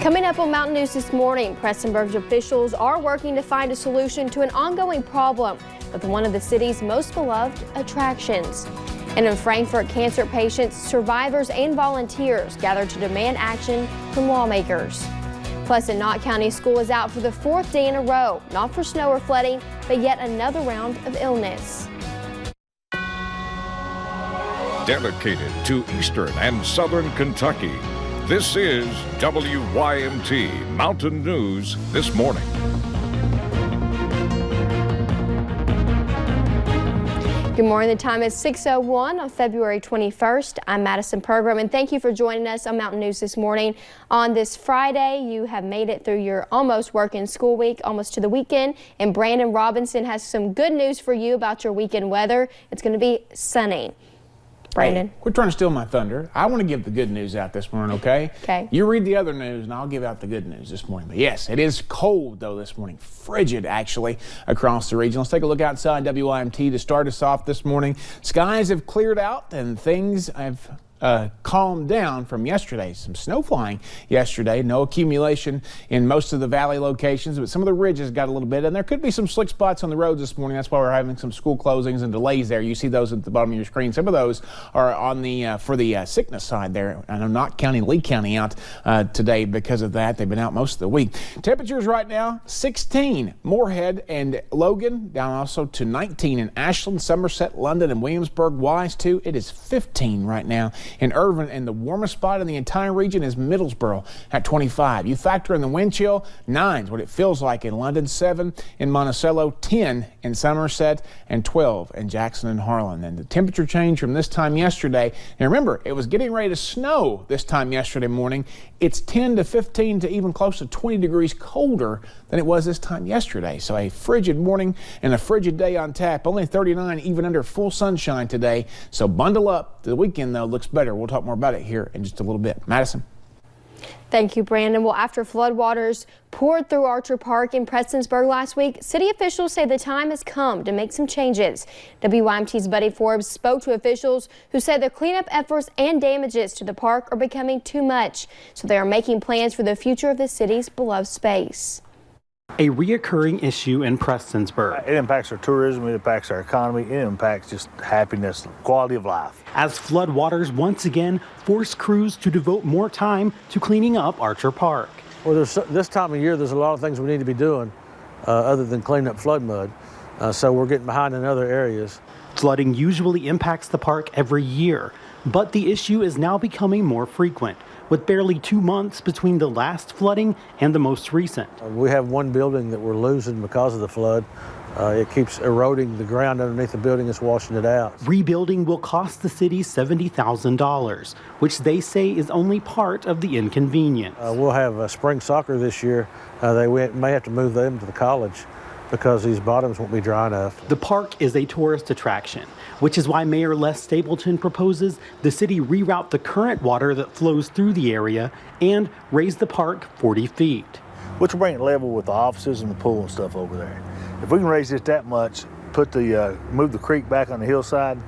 Coming up on Mountain News this morning, Prestonsburg's officials are working to find a solution to an ongoing problem with one of the city's most beloved attractions. And in Frankfort, cancer patients, survivors, and volunteers gathered to demand action from lawmakers. Plus, in Knott County, school is out for the 4th day in a row, not for snow or flooding, but yet another round of illness. Dedicated to Eastern and Southern Kentucky, this is WYMT Mountain News This Morning. Good morning. The time is 6:01 on February 21st. I'm Madison Pergram, and thank you for joining us on Mountain News This Morning. On this Friday, you have made it through your almost working school week, almost to the weekend, and Brandon Robinson has some good news for you about your weekend weather. It's going to be sunny. Brandon. Hey, quit trying to steal my thunder. I want to give the good news out this morning, okay? Okay. You read the other news, and I'll give out the good news this morning. But yes, it is cold, though, this morning. Frigid, actually, across the region. Let's take a look outside WYMT to start us off this morning. Skies have cleared out, and things have calmed down from yesterday. Some snow flying yesterday. No accumulation in most of the valley locations, but some of the ridges got a little bit, and there could be some slick spots on the roads this morning. That's why we're having some school closings and delays there. You see those at the bottom of your screen. Some of those are on the for the sickness side there. I know Knott County, Lee County out today because of that. They've been out most of the week. Temperatures right now 16 Moorhead and Logan, down also to 19 in Ashland, Somerset, London, and Williamsburg. Wise too. It is 15 right now in Irvin, and the warmest spot in the entire region is Middlesboro at 25. You factor in the wind chill, 9 is what it feels like in London, 7 in Monticello, 10 in Somerset, and 12 in Jackson and Harlan. And the temperature change from this time yesterday, and remember, it was getting ready to snow this time yesterday morning. It's 10 to 15 to even close to 20 degrees colder than it was this time yesterday. So a frigid morning and a frigid day on tap. Only 39 even under full sunshine today. So bundle up. The weekend, though, looks better. We'll talk more about it here in just a little bit. Madison. Thank you, Brandon. Well, after floodwaters poured through Archer Park in Prestonsburg last week, city officials say the time has come to make some changes. WYMT's Buddy Forbes spoke to officials who said the cleanup efforts and damages to the park are becoming too much, so they are making plans for the future of the city's beloved space. A reoccurring issue in Prestonsburg. It impacts our tourism, it impacts our economy, it impacts just happiness, quality of life. As floodwaters once again force crews to devote more time to cleaning up Archer Park. Well, this time of year, there's a lot of things we need to be doing other than cleaning up flood mud. So we're getting behind in other areas. Flooding usually impacts the park every year, but the issue is now becoming more frequent, with barely 2 months between the last flooding and the most recent. We have one building that we're losing because of the flood. It keeps eroding the ground underneath the building. It's washing it out. Rebuilding will cost the city $70,000, which they say is only part of the inconvenience. We'll have spring soccer this year. They may have to move them to the college because these bottoms won't be dry enough. The park is a tourist attraction, which is why Mayor Les Stapleton proposes the city reroute the current water that flows through the area and raise the park 40 feet. Which will bring it level with the offices and the pool and stuff over there. If we can raise it that much, move the creek back on the hillside,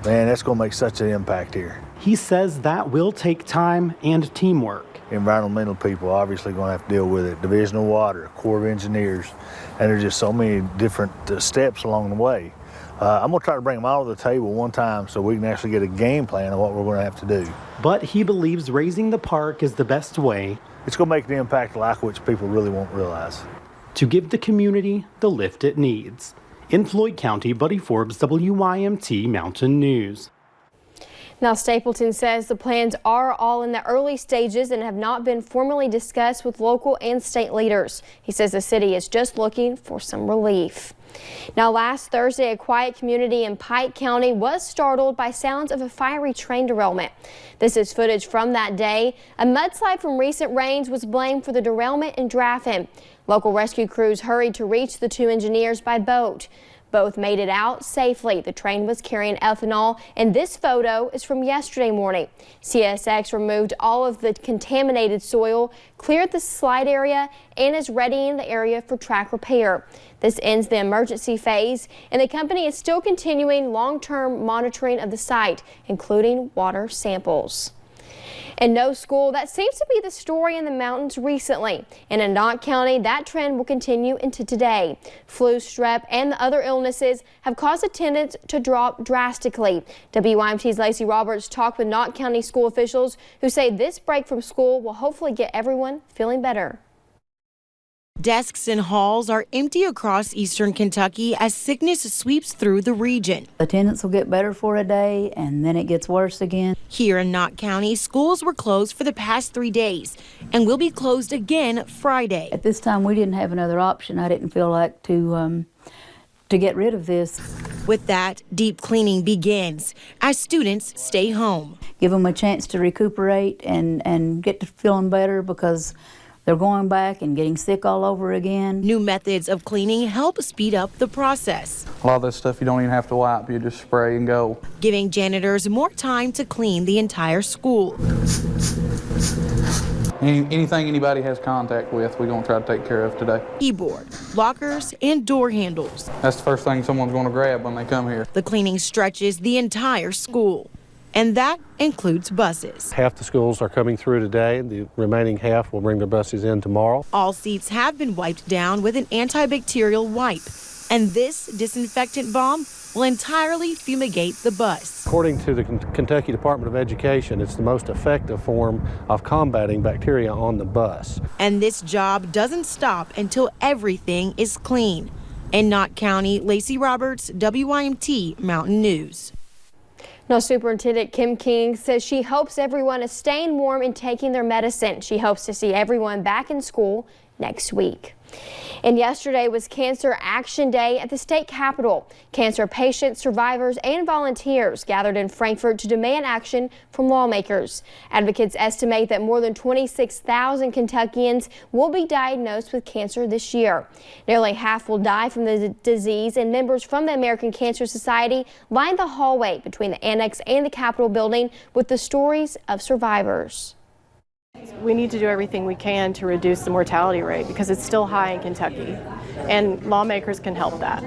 man, that's going to make such an impact here. He says that will take time and teamwork. Environmental people obviously going to have to deal with it. Division of Water, Corps of Engineers, and there's just so many different steps along the way. I'm going to try to bring them all to the table one time so we can actually get a game plan of what we're going to have to do. But he believes raising the park is the best way. It's going to make the impact like which people really won't realize. To give the community the lift it needs. In Floyd County, Buddy Forbes, WYMT Mountain News. Now, Stapleton says the plans are all in the early stages and have not been formally discussed with local and state leaders. He says the city is just looking for some relief. Now, last Thursday, a quiet community in Pike County was startled by sounds of a fiery train derailment. This is footage from that day. A mudslide from recent rains was blamed for the derailment in Draffin. Local rescue crews hurried to reach the 2 engineers by boat. Both made it out safely. The train was carrying ethanol, and this photo is from yesterday morning. CSX removed all of the contaminated soil, cleared the slide area, and is readying the area for track repair. This ends the emergency phase, and the company is still continuing long-term monitoring of the site, including water samples. And no school, that seems to be the story in the mountains recently. And in Knott County, that trend will continue into today. Flu, strep, and the other illnesses have caused attendance to drop drastically. WYMT's Lacey Roberts talked with Knott County school officials who say this break from school will hopefully get everyone feeling better. Desks and halls are empty across eastern Kentucky as sickness sweeps through the region. Attendance will get better for a day and then it gets worse again. Here in Knott County, schools were closed for the past 3 days and will be closed again Friday. At this time, we didn't have another option. I didn't feel like to get rid of this. With that, deep cleaning begins as students stay home. Give them a chance to recuperate and get to feeling better because they're going back and getting sick all over again. New methods of cleaning help speed up the process. A lot of this stuff you don't even have to wipe, you just spray and go. Giving janitors more time to clean the entire school. Anything anybody has contact with, we're going to try to take care of today. Keyboard, lockers, and door handles. That's the first thing someone's going to grab when they come here. The cleaning stretches the entire school, and that includes buses. Half the schools are coming through today. The remaining half will bring their buses in tomorrow. All seats have been wiped down with an antibacterial wipe, and this disinfectant bomb will entirely fumigate the bus. According to the Kentucky Department of Education, it's the most effective form of combating bacteria on the bus. And this job doesn't stop until everything is clean. In Knott County, Lacey Roberts, WYMT Mountain News. Now, Superintendent Kim King says she hopes everyone is staying warm and taking their medicine. She hopes to see everyone back in school next week. And yesterday was Cancer Action Day at the state capitol. Cancer patients, survivors, and volunteers gathered in Frankfort to demand action from lawmakers. Advocates estimate that more than 26,000 Kentuckians will be diagnosed with cancer this year. Nearly half will die from the disease, and members from the American Cancer Society lined the hallway between the annex and the Capitol building with the stories of survivors. We need to do everything we can to reduce the mortality rate because it's still high in Kentucky, and lawmakers can help that.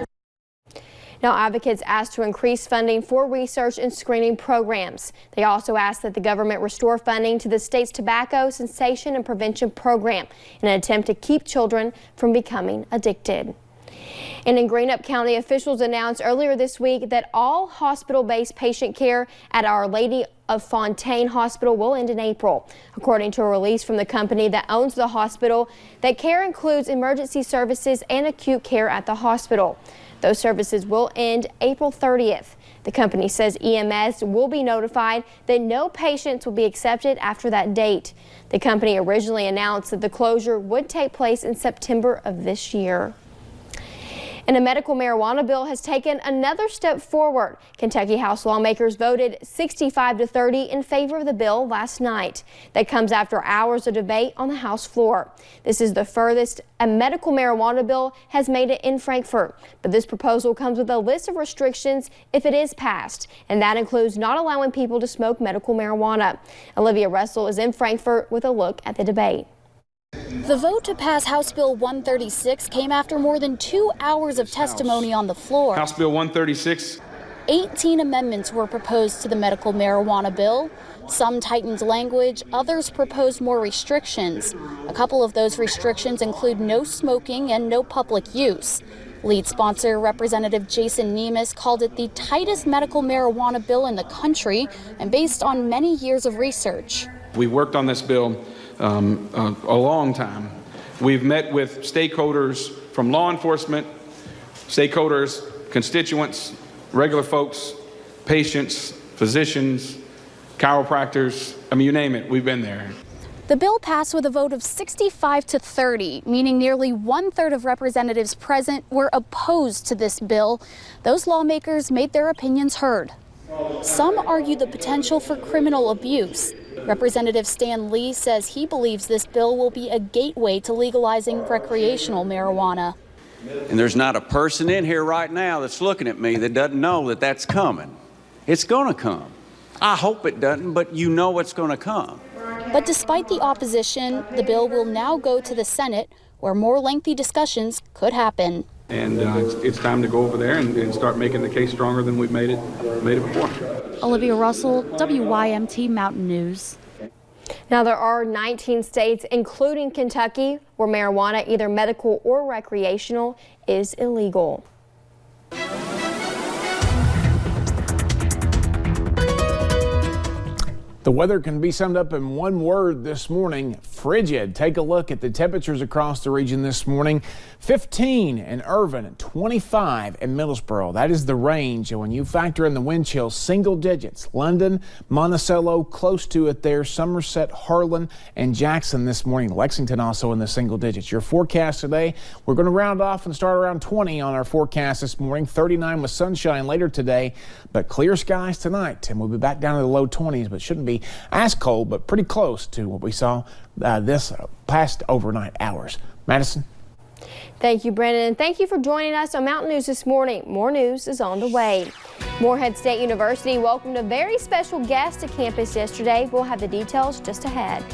Now, advocates asked to increase funding for research and screening programs. They also asked that the government restore funding to the state's tobacco cessation and prevention program in an attempt to keep children from becoming addicted. And in Greenup County, officials announced earlier this week that all hospital-based patient care at Our Lady of Fontaine Hospital will end in April. According to a release from the company that owns the hospital, that care includes emergency services and acute care at the hospital. Those services will end April 30th. The company says EMS will be notified that no patients will be accepted after that date. The company originally announced that the closure would take place in September of this year. And a medical marijuana bill has taken another step forward. Kentucky House lawmakers voted 65-30 in favor of the bill last night. That comes after hours of debate on the House floor. This is the furthest a medical marijuana bill has made it in Frankfort. But this proposal comes with a list of restrictions if it is passed, and that includes not allowing people to smoke medical marijuana. Olivia Russell is in Frankfort with a look at the debate. The vote to pass House Bill 136 came after more than 2 hours of testimony on the floor. House Bill 136. 18 amendments were proposed to the medical marijuana bill. Some tightened language, others proposed more restrictions. A couple of those restrictions include no smoking and no public use. Lead sponsor Representative Jason Nemes called it the tightest medical marijuana bill in the country and based on many years of research. We worked on this bill a long time. We've met with stakeholders from law enforcement, stakeholders, constituents, regular folks, patients, physicians, chiropractors. I mean, you name it, we've been there. The bill passed with a vote of 65-30, meaning nearly 1/3 of representatives present were opposed to this bill. Those lawmakers made their opinions heard. Some argue the potential for criminal abuse. Representative Stan Lee says he believes this bill will be a gateway to legalizing recreational marijuana. And there's not a person in here right now that's looking at me that doesn't know that that's coming. It's going to come. I hope it doesn't, but you know it's going to come. But despite the opposition, the bill will now go to the Senate, where more lengthy discussions could happen. And it's time to go over there and start making the case stronger than we've made it before. Olivia Russell, WYMT Mountain News. Now, there are 19 states, including Kentucky, where marijuana, either medical or recreational, is illegal. The weather can be summed up in one word this morning: frigid. Take a look at the temperatures across the region this morning. 15 in Irvin, 25 in Middlesboro. That is the range. And when you factor in the wind chill, single digits. London, Monticello, close to it there. Somerset, Harlan, and Jackson this morning. Lexington also in the single digits. Your forecast today, we're going to round off and start around 20 on our forecast this morning. 39 with sunshine later today, but clear skies tonight. And we'll be back down to the low 20s, but shouldn't be as cold, but pretty close to what we saw this past overnight hours. Madison? Thank you, Brennan, and thank you for joining us on Mountain News this morning. More news is on the way. Morehead State University welcomed a very special guest to campus yesterday. We'll have the details just ahead.